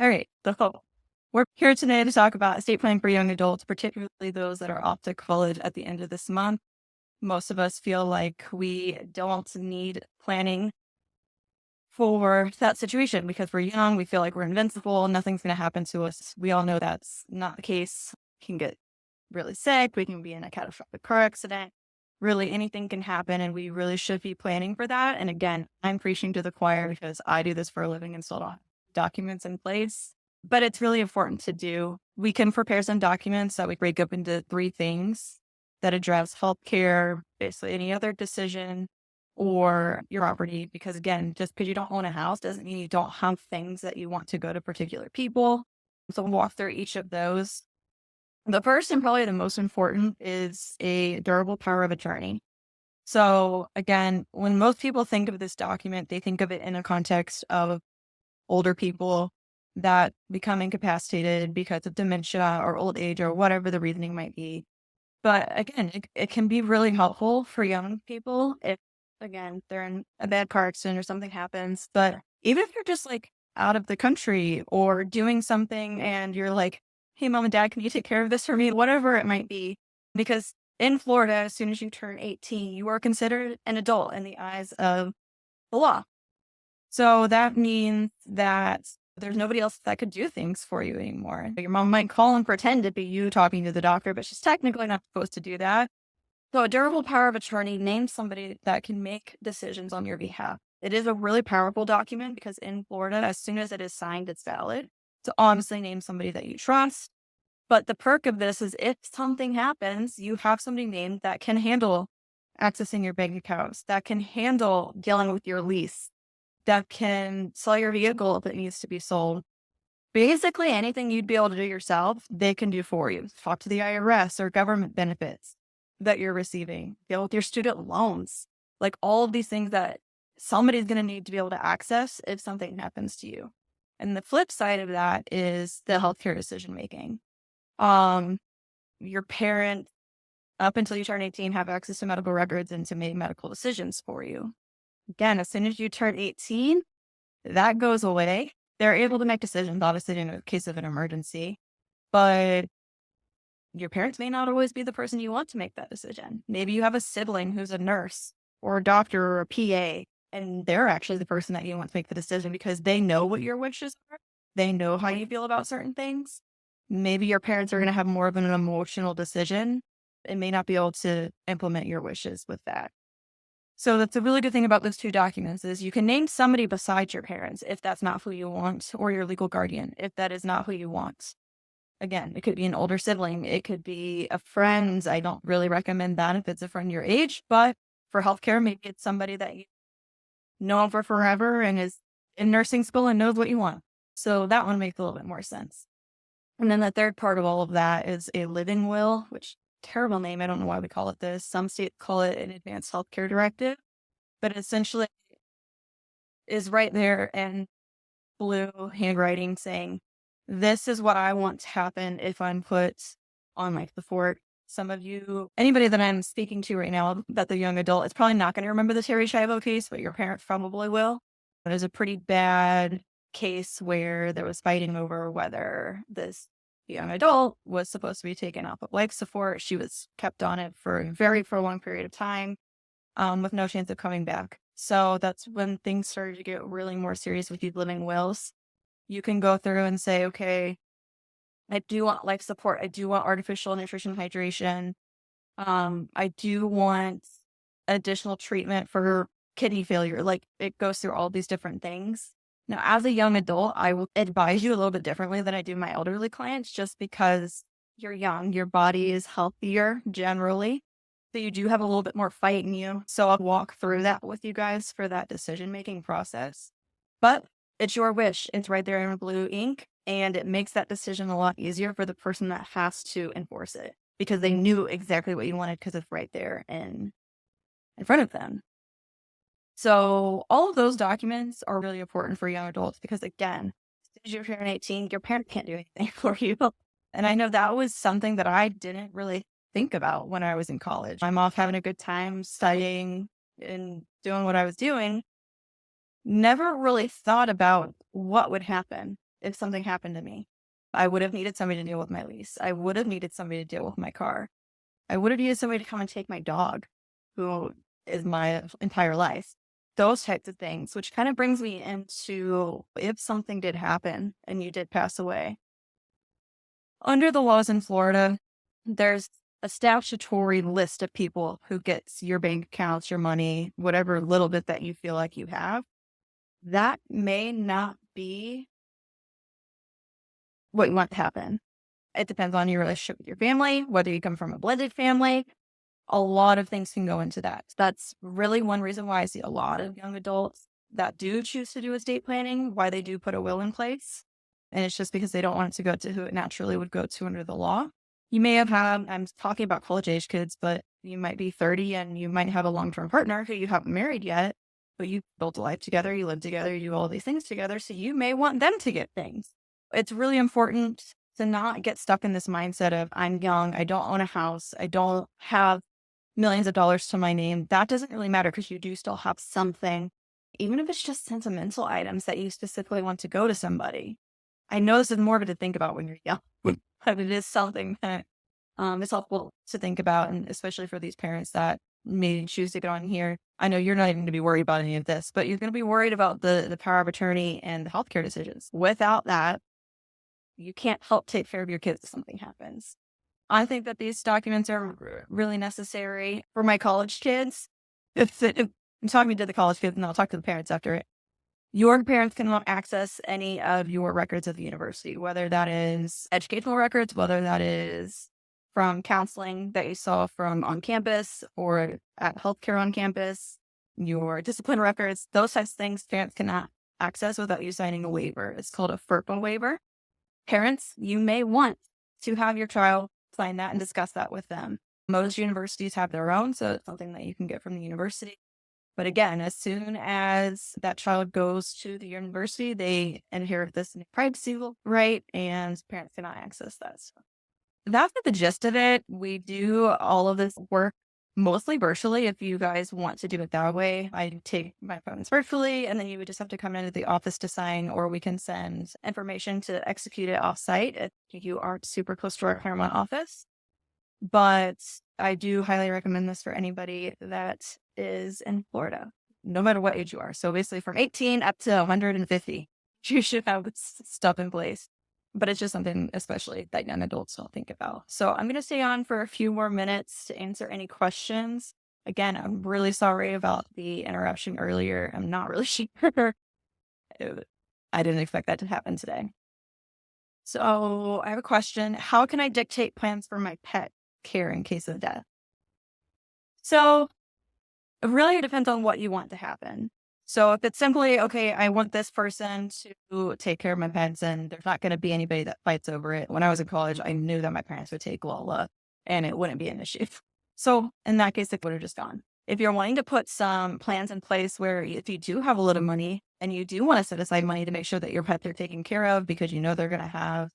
All right. So we're here today to talk about estate planning for young adults, particularly those that are off to college at the end of this month. Most of us feel like we don't need planning for that situation because we're young. We feel like we're invincible. Nothing's going to happen to us. We all know that's not the case. We can get really sick. We can be in a catastrophic car accident. Really, anything can happen, and we really should be planning for that. And again, I'm preaching to the choir because I do this for a living and still don't have documents in place. But it's really important to do. We can prepare some documents that we break up into three things that address healthcare, basically any other decision, or your property. Because again, just because you don't own a house doesn't mean you don't have things that you want to go to particular people. So we'll walk through each of those. The first and probably the most important is a durable power of attorney. So again, when most people think of this document, they think of it in a context of older people that become incapacitated because of dementia or old age or whatever the reasoning might be. But again, it can be really helpful for young people if, again, they're in a bad car accident or something happens. But even if you're just like out of the country or doing something and you're like, hey, mom and dad, can you take care of this for me? Whatever it might be. Because in Florida, as soon as you turn 18, you are considered an adult in the eyes of the law. So that means that there's nobody else that could do things for you anymore. Your mom might call and pretend to be you talking to the doctor, but she's technically not supposed to do that. So a durable power of attorney names somebody that can make decisions on your behalf. It is a really powerful document because in Florida, as soon as it is signed, it's valid. So obviously name somebody that you trust. But the perk of this is if something happens, you have somebody named that can handle accessing your bank accounts, that can handle dealing with your lease, that can sell your vehicle if it needs to be sold. Basically, anything you'd be able to do yourself, they can do for you. Talk to the IRS or government benefits that you're receiving, deal with your student loans, like all of these things that somebody's going to need to be able to access if something happens to you. And the flip side of that is the healthcare decision making. Um, your parent, up until you turn 18, have access to medical records and to make medical decisions for you. Again, as soon as you turn 18, that goes away. They're able to make decisions, obviously, in a case of an emergency, but your parents may not always be the person you want to make that decision. Maybe you have a sibling who's a nurse or a doctor or a PA, and they're actually the person that you want to make the decision because they know what your wishes are. They know how you feel about certain things. Maybe your parents are going to have more of an emotional decision and may not be able to implement your wishes with that. So that's a really good thing about those two documents is you can name somebody besides your parents if that's not who you want, or your legal guardian if that is not who you want. Again, it could be an older sibling. It could be a friend. I don't really recommend that if it's a friend your age, but for healthcare, maybe it's somebody that you know for forever and is in nursing school and knows what you want. So that one makes a little bit more sense. And then the third part of all of that is a living will, which terrible name. I don't know why we call it this. Some states call it an advanced healthcare directive, but essentially is right there in blue handwriting saying, this is what I want to happen if I'm put on life support. Some of you, anybody that I'm speaking to right now, that's a young adult, is probably not going to remember the Terry Schiavo case, but your parents probably will. It was a pretty bad case where there was fighting over whether this young adult was supposed to be taken off of life support. She was kept on it for a very prolonged period of time, with no chance of coming back. So that's when things started to get really more serious with these living wills. You can go through and say, okay, I do want life support. I do want artificial nutrition hydration. I do want additional treatment for kidney failure. Like it goes through all these different things. Now, as a young adult, I will advise you a little bit differently than I do my elderly clients, just because you're young, your body is healthier generally. So you do have a little bit more fight in you. So I'll walk through that with you guys for that decision-making process. But it's your wish. It's right there in blue ink. And it makes that decision a lot easier for the person that has to enforce it because they knew exactly what you wanted because it's right there in front of them. So all of those documents are really important for young adults because again, as you're turning 18, your parent can't do anything for you. And I know that was something that I didn't really think about when I was in college. I'm off having a good time studying and doing what I was doing. Never really thought about what would happen. if something happened to me. I would have needed somebody to deal with my lease. I would have needed somebody to deal with my car. I would have needed somebody to come and take my dog, who is my entire life. Those types of things, which kind of brings me into if something did happen and you did pass away. Under the laws in Florida, there's a statutory list of people who gets your bank accounts, your money, whatever little bit that you feel like you have. That may not be what you want to happen. It depends on your relationship with your family, whether you come from a blended family. A lot of things can go into that. That's really one reason why I see a lot of young adults that do choose to do estate planning, why they do put a will in place. And it's just because they don't want it to go to who it naturally would go to under the law. You may have had, I'm talking about college age kids, but you might be 30 and you might have a long-term partner who you haven't married yet, but you built a life together, you live together, you do all these things together. So you may want them to get things. It's really important to not get stuck in this mindset of I'm young, I don't own a house, I don't have millions of dollars to my name. That doesn't really matter because you do still have something, even if it's just sentimental items that you specifically want to go to somebody. I know this is morbid to think about when you're young, but it is something that is helpful to think about, and especially for these parents that may choose to get on here. I know you're not even going to be worried about any of this, but you're going to be worried about the power of attorney and the healthcare decisions. Without that, you can't help take care of your kids if something happens. I think that these documents are really necessary for my college kids. If I'm talking to the college kids, and I'll talk to the parents after it. Your parents cannot access any of your records at the university, whether that is educational records, whether that is from counseling that you saw from on campus or at healthcare on campus, your discipline records, those types of things parents cannot access without you signing a waiver. It's called a FERPA waiver. Parents, you may want to have your child sign that and discuss that with them. Most universities have their own, so it's something that you can get from the university. But again, as soon as that child goes to the university, they inherit this privacy right, and parents cannot access that. So that's the gist of it. We do all of this work mostly virtually. If you guys want to do it that way, I take my appointments virtually, and then you would just have to come into the office to sign, or we can send information to execute it offsite if you aren't super close to our Claremont office. But I do highly recommend this for anybody that is in Florida, no matter what age you are. So basically from 18 up to 150, you should have this stuff in place. But it's just something especially that young adults don't think about. So I'm going to stay on for a few more minutes to answer any questions. Again, I'm really sorry about the interruption earlier. I'm not really sure. I didn't expect that to happen today. So I have a question. How can I dictate plans for my pet care in case of death? So it really depends on what you want to happen. So if it's simply, okay, I want this person to take care of my pets and there's not going to be anybody that fights over it. When I was in college, I knew that my parents would take Lola and it wouldn't be an issue. So in that case, it would have just gone. If you're wanting to put some plans in place where if you do have a little money and you do want to set aside money to make sure that your pets are taken care of because you know they're going to have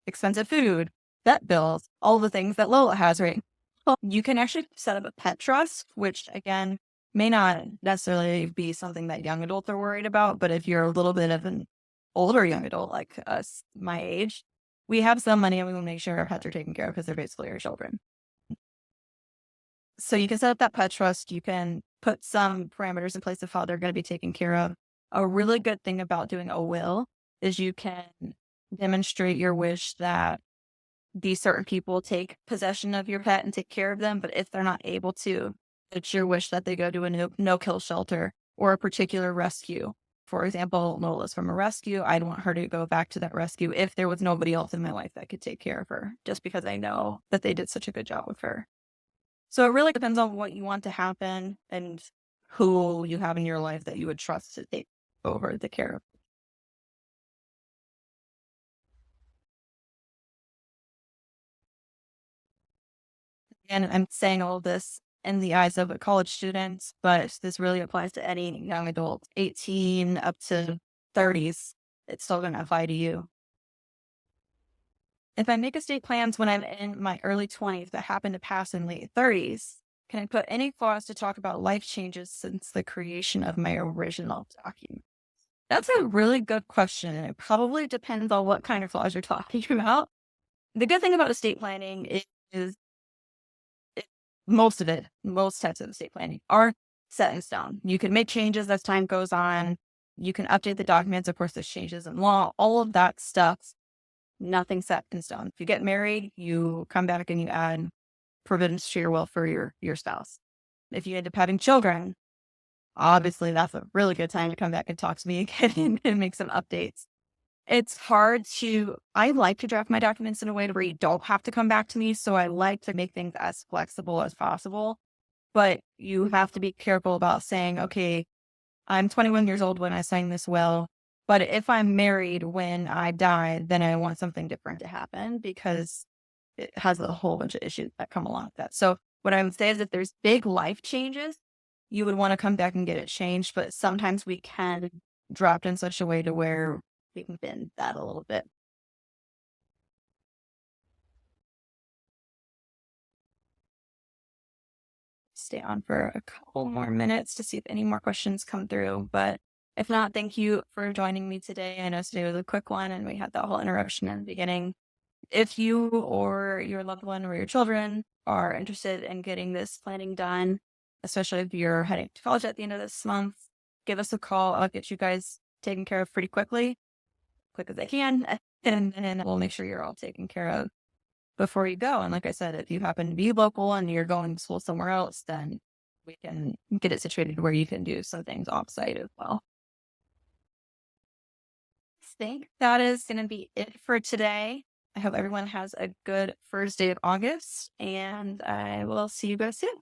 expensive food, vet bills, all the things that Lola has, right? Well, you can actually set up a pet trust, which again, may not necessarily be something that young adults are worried about, but if you're a little bit of an older young adult like us, my age, we have some money and we will make sure our pets are taken care of because they're basically our children. So you can set up that pet trust. You can put some parameters in place of how they're going to be taken care of. A really good thing about doing a will is you can demonstrate your wish that these certain people take possession of your pet and take care of them. But if they're not able to, it's your wish that they go to a no-kill shelter or a particular rescue. For example, Nola's from a rescue. I'd want her to go back to that rescue if there was nobody else in my life that could take care of her, just because I know that they did such a good job with her. So it really depends on what you want to happen and who you have in your life that you would trust to take over the care of. And I'm saying all this in the eyes of a college student, but this really applies to any young adult, 18 up to 30s. It's still going to apply to you. If I make estate plans when I'm in my early 20s that happen to pass in late 30s, can I put any clause to talk about life changes since the creation of my original document? That's a really good question. And it probably depends on what kind of flaws you're talking about. The good thing about estate planning is it, most of it, most types of estate planning are set in stone. You can make changes as time goes on. You can update the documents. Of course, there's changes in law, all of that stuff. Nothing set in stone. If you get married, you come back and you add provisions to your will for your spouse. If you end up having children, obviously that's a really good time to come back and talk to me again and make some updates. It's hard to I like to draft my documents in a way to where you don't have to come back to me, so I like to make things as flexible as possible, but you have to be careful about saying, "Okay, I'm 21 years old when I sign this will, but if I'm married when I die, then I want something different to happen," because it has a whole bunch of issues that come along with that. So what I would say is if there's big life changes, you would want to come back and get it changed, but sometimes we can draft in such a way to where we can bend that a little bit. Stay on for a couple more minutes to see if any more questions come through. But if not, thank you for joining me today. I know today was a quick one and we had that whole interruption in the beginning. If you or your loved one or your children are interested in getting this planning done, especially if you're heading to college at the end of this month, give us a call. I'll get you guys taken care of pretty quickly, quick as I can, and we'll make sure you're all taken care of before you go. And like I said, if you happen to be local and you're going to school somewhere else, then we can get it situated where you can do some things offsite as well. I think that is going to be it for today. I hope everyone has a good first day of August, and I will see you guys soon.